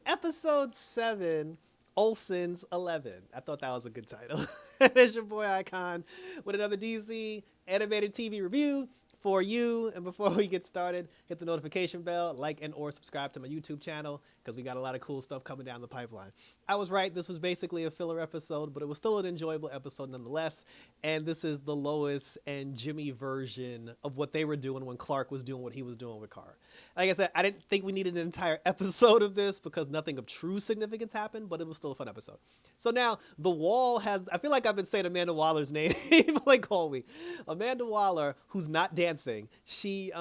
Episode 7, Olsen's 11. I thought that was a good title. It's your boy Icon with another DC animated TV review for you. And before we get started, hit the notification bell, like and or subscribe to my YouTube channel because we got a lot of cool stuff coming down the pipeline. I was right. This was basically a filler episode, but it was still an enjoyable episode nonetheless. And this is the Lois and Jimmy version of what they were doing when Clark was doing what he was doing with Kara. Like I said, I didn't think we needed an entire episode of this because nothing of true significance happened, but it was still a fun episode. So now the wall has, I feel like I've been saying Amanda Waller's name, like call me. Amanda Waller, who's not dancing, she's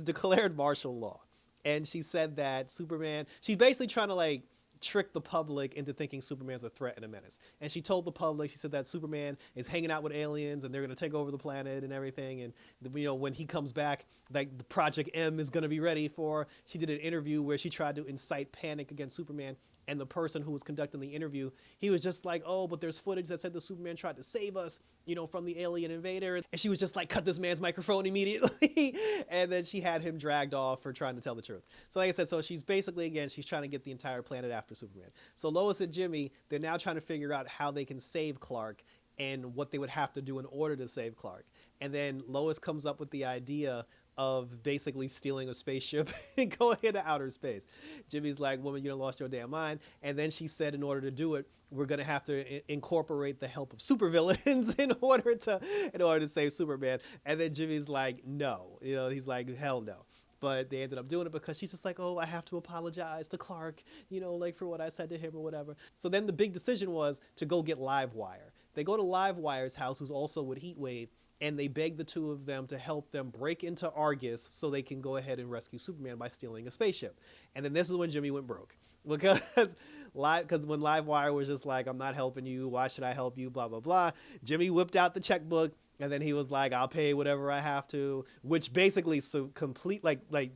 declared martial law. And she said that Superman, she's basically trying to like trick the public into thinking Superman's a threat and a menace. And she told the public, she said that Superman is hanging out with aliens and they're going to take over the planet and everything. And, you know, when he comes back, like the Project M is going to be ready for. She did an interview where she tried to incite panic against Superman. And the person who was conducting the interview, he was just like, oh, but there's footage that said the Superman tried to save us, you know, from the alien invader. And she was just like, cut this man's microphone immediately. And then she had him dragged off for trying to tell the truth. So like I said, so she's basically, again, she's trying to get the entire planet after Superman. So Lois and Jimmy, they're now trying to figure out how they can save Clark and what they would have to do in order to save Clark. And then Lois comes up with the idea of basically stealing a spaceship and going into outer space. Jimmy's like, woman, you done lost your damn mind. And then she said, in order to do it, we're going to have to incorporate the help of supervillains in order to save Superman. And then Jimmy's like, no, you know, he's like, hell no. But they ended up doing it because she's just like, oh, I have to apologize to Clark, you know, like for what I said to him or whatever. So then the big decision was to go get Livewire. They go to Livewire's house, who's also with Heatwave, and they beg the two of them to help them break into Argus so they can go ahead and rescue Superman by stealing a spaceship. And then this is when Jimmy went broke. Because when Livewire was just like, I'm not helping you, why should I help you, blah, blah, blah. Jimmy whipped out the checkbook, and then he was like, I'll pay whatever I have to, which basically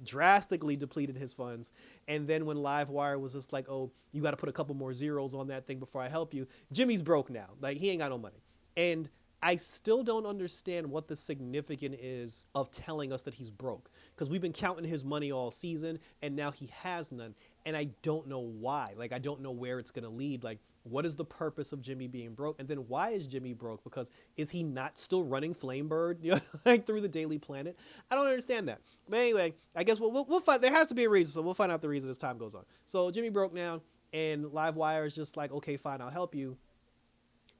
drastically depleted his funds. And then when Livewire was just like, oh, you got to put a couple more zeros on that thing before I help you, Jimmy's broke now. Like, he ain't got no money. And I still don't understand what the significance is of telling us that he's broke, because we've been counting his money all season and now he has none. And I don't know why. Like, I don't know where it's going to lead. Like, what is the purpose of Jimmy being broke? And then why is Jimmy broke? Because is he not still running Flamebird, you know, like through the Daily Planet? I don't understand that. But anyway, I guess we'll find, there has to be a reason. So we'll find out the reason as time goes on. So Jimmy broke now, and Livewire is just like, okay, fine, I'll help you.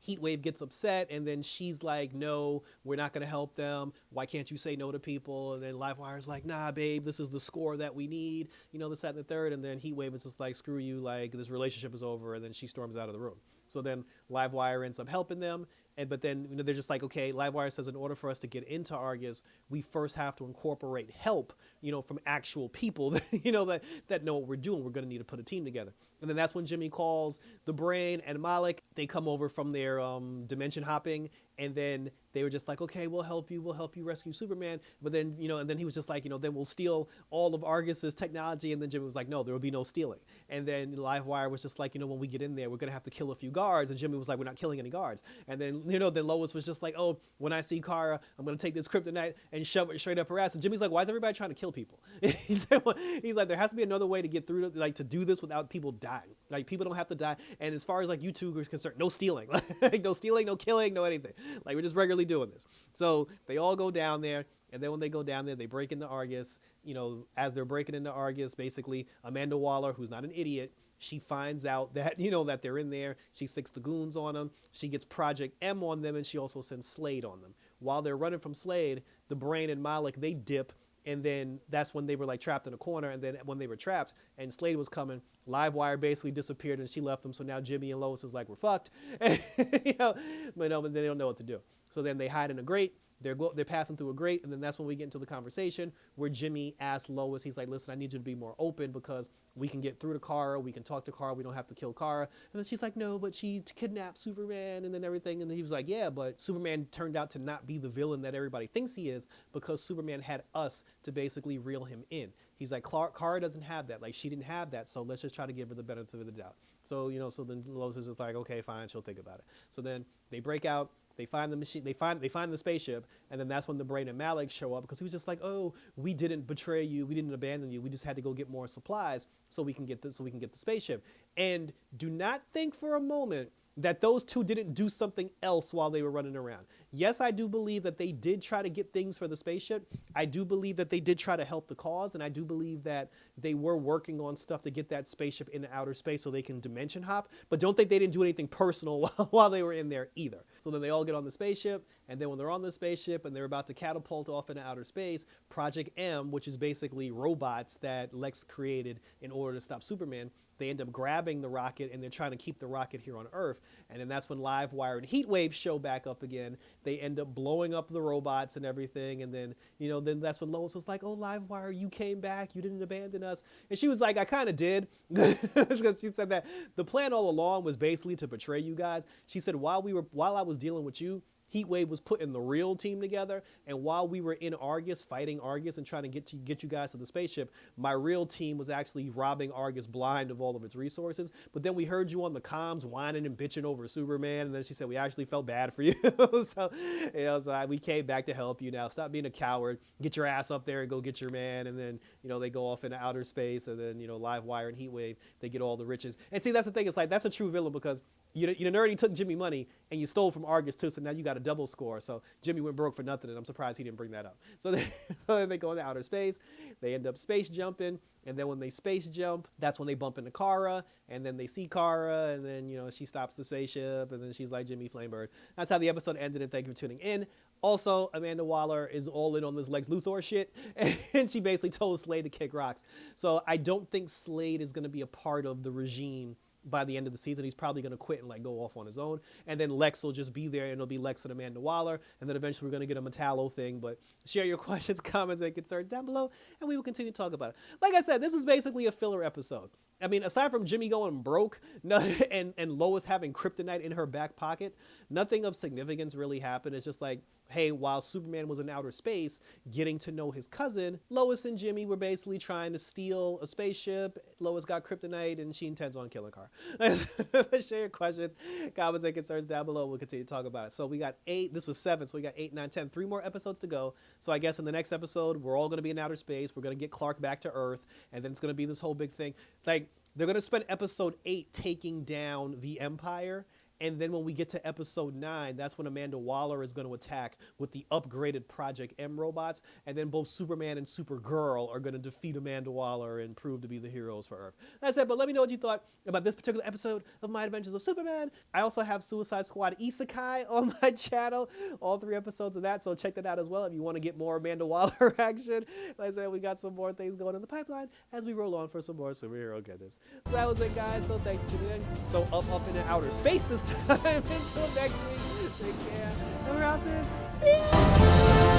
Heatwave gets upset, and then she's like, no, we're not going to help them. Why can't you say no to people? And then Livewire's like, nah, babe, this is the score that we need. You know, this, that, and the third. And then Heatwave is just like, screw you, like, this relationship is over. And then she storms out of the room. So then Livewire ends up helping them. But then, you know, they're just like, okay, Livewire says in order for us to get into Argus, we first have to incorporate help, you know, from actual people, that, you know, that know what we're doing. We're going to need to put a team together. And then that's when Jimmy calls the Brain and Malik. They come over from their dimension hopping, and then they were just like, okay, we'll help you rescue Superman. But then, you know, and then he was just like, you know, then we'll steal all of Argus's technology. And then Jimmy was like, no, there will be no stealing. And then Livewire was just like, you know, when we get in there, we're going to have to kill a few guards. And Jimmy was like, we're not killing any guards. And then, you know, then Lois was just like, oh, when I see Kara, I'm going to take this kryptonite and shove it straight up her ass. And Jimmy's like, why is everybody trying to kill people? He's like, there has to be another way to get through, like, to do this without people dying. Like, people don't have to die. And as far as like YouTube is concerned, no stealing, like no stealing, no killing, no anything. Like, we're just regularly doing this. So they all go down there. And then when they go down there, they break into Argus. You know, as they're breaking into Argus, basically Amanda Waller, who's not an idiot, she finds out that, you know, that they're in there. She sticks the goons on them. She gets Project M on them, and she also sends Slade on them. While they're running from Slade, the Brain and Malik, they dip. And then that's when they were like trapped in a corner. And then when they were trapped and Slade was coming, Livewire basically disappeared and she left them. So now Jimmy and Lois is like, we're fucked. You know, but no, but they don't know what to do. So then they hide in a grate. They're passing through a grate, and then that's when we get into the conversation where Jimmy asks Lois, he's like, listen, I need you to be more open because we can get through to Kara, we can talk to Kara, we don't have to kill Kara. And then she's like, no, but she kidnapped Superman and then everything. And then he was like, yeah, but Superman turned out to not be the villain that everybody thinks he is because Superman had us to basically reel him in. He's like, Kara doesn't have that. Like, she didn't have that, so let's just try to give her the benefit of the doubt. So, you know, so then Lois is just like, okay, fine, she'll think about it. So then they break out. They find the machine. They find the spaceship, and then that's when the Brain and Malik show up because he was just like, oh, we didn't betray you, we didn't abandon you, we just had to go get more supplies so we can get the spaceship. And do not think for a moment that those two didn't do something else while they were running around. Yes, I do believe that they did try to get things for the spaceship. I do believe that they did try to help the cause, and I do believe that they were working on stuff to get that spaceship into outer space so they can dimension hop, but don't think they didn't do anything personal while they were in there either. So then they all get on the spaceship, and then when they're on the spaceship and they're about to catapult off into outer space, Project M, which is basically robots that Lex created in order to stop Superman, they end up grabbing the rocket and they're trying to keep the rocket here on Earth. And then that's when Livewire and Heatwave show back up again. They end up blowing up the robots and everything. And then, then that's when Lois was like, oh, Livewire, you came back. You didn't abandon us. And she was like, I kind of did. Because she said that the plan all along was basically to betray you guys. She said, while I was dealing with you, Heatwave was putting the real team together, and while we were in Argus, fighting Argus and trying to get you guys to the spaceship, my real team was actually robbing Argus blind of all of its resources. But then we heard you on the comms whining and bitching over Superman, and then she said, we actually felt bad for you. So we came back to help you now. Stop being a coward. Get your ass up there and go get your man. And then, they go off into outer space, and then, Livewire and Heatwave, they get all the riches. And see, that's the thing. It's like, that's a true villain because you already took Jimmy money and you stole from Argus too, so now you got a double score. So Jimmy went broke for nothing, and I'm surprised he didn't bring that up. So they go into outer space, they end up space jumping, and then when they space jump, that's when they bump into Kara, and then they see Kara, and then she stops the spaceship, and then she's like, Jimmy Flamebird. That's how the episode ended, and thank you for tuning in. Also, Amanda Waller is all in on this Lex Luthor shit, and she basically told Slade to kick rocks. So I don't think Slade is going to be a part of the regime by the end of the season. He's probably going to quit and go off on his own, and then Lex will just be there, and it'll be Lex and Amanda Waller, and then eventually we're going to get a Metallo thing. But share your questions, comments, and concerns down below, and we will continue to talk about it. Like I said, this was basically a filler episode. I mean, aside from Jimmy going broke and Lois having kryptonite in her back pocket, nothing of significance really happened. It's just like, hey, while Superman was in outer space getting to know his cousin, Lois and Jimmy were basically trying to steal a spaceship. Lois got kryptonite, and she intends on killing Kara. Share your questions, comments, and concerns down below. We'll continue to talk about it. So we got 8. This was 7, so we got 8, 9, 10. 3 more episodes to go. So I guess in the next episode, we're all going to be in outer space. We're going to get Clark back to Earth, and then it's going to be this whole big thing. Like, they're going to spend episode 8 taking down the Empire. And then when we get to episode 9, that's when Amanda Waller is going to attack with the upgraded Project M robots. And then both Superman and Supergirl are going to defeat Amanda Waller and prove to be the heroes for Earth. That's it. But let me know what you thought about this particular episode of My Adventures of Superman. I also have Suicide Squad Isekai on my channel. All 3 episodes of that. So check that out as well if you want to get more Amanda Waller action. Like I said, we got some more things going in the pipeline as we roll on for some more superhero goodness. So that was it, guys. So thanks for tuning in. So up into outer space this time. Until next week, take care. And we're out this.